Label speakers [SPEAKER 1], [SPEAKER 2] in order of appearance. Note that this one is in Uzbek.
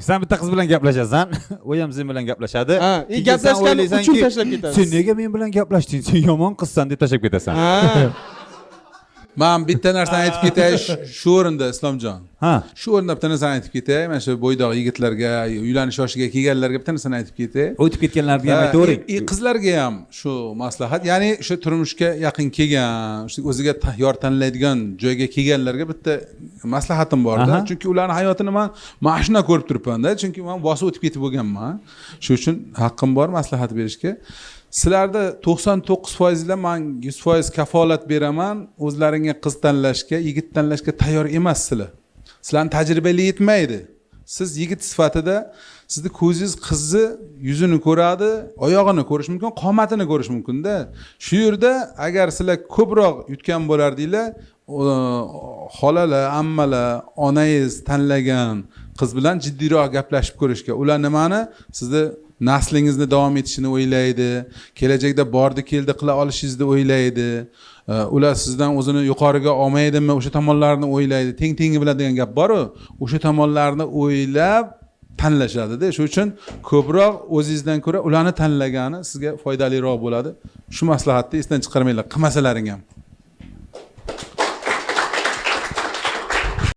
[SPEAKER 1] Sen bitta qiz bilan gaplashasan, u ham sen bilan gaplashadi.
[SPEAKER 2] Ha, gaplashgan uchun tashlab ketasiz.
[SPEAKER 1] Sen nega men bilan gaplashding? Sen yomon qizsan deb tashlab ketasan.
[SPEAKER 2] Ha.
[SPEAKER 3] Men bitta narsani aytib ketay shu o'rinda Islomjon.
[SPEAKER 1] Ha.
[SPEAKER 3] Shu o'rinda bitta narsani aytib ketay. Mana shu bo'ydoq yigitlarga, uylanish yoshiga kelganlarga bitta narsani aytib ketay.
[SPEAKER 1] O'tib ketganlarga ham aytavering.
[SPEAKER 3] Qizlarga ham shu maslahat, ya'ni o'sha turmushga yaqin kelgan, o'sha o'ziga tayyor tanlaydigan joyga kelganlarga bitta maslahatim bor-da. Chunki ularning hayotini men mana shunday ko'rib turibman-da. Chunki men bosib o'tib ketib bo'lganman. Shuning uchun haqqim bor maslahat berishga. Sizlarda 99% lar men 100% kafolat beraman, o'zlaringga qiz tanlashga, yigit tanlashga tayyor emassizlar. Sizlarning tajribangiz yetmaydi. Siz yigit sifatida sizni ko'zingiz qizni yuzini ko'radi, oyog'ini ko'rish mumkin, qomatini ko'rish mumkin-da. Shu yerda agar sizlar ko'proq yutgan bo'lardinglar, xolalar, ammalar, onangiz tanlagan qiz bilan jiddiyroq gaplashib ko'rishga. Ular nimani? Sizni naslingizni davom etishini o'ylaydi, kelajakda bordi keldi qila olishingizni o'ylaydi. Ular sizdan o'zini yuqoriga olmaydimi, o'sha tomonlarni o'ylaydi. Teng-tengi bilan degan gap bor-ku, o'sha tomonlarni o'ylab tanlashadi-da. Shuning uchun ko'proq o'zingizdan ko'ra ularni tanlagani sizga foydaliroq bo'ladi. Shu maslahatni esdan chiqarmanglar, qilmasalaring ham.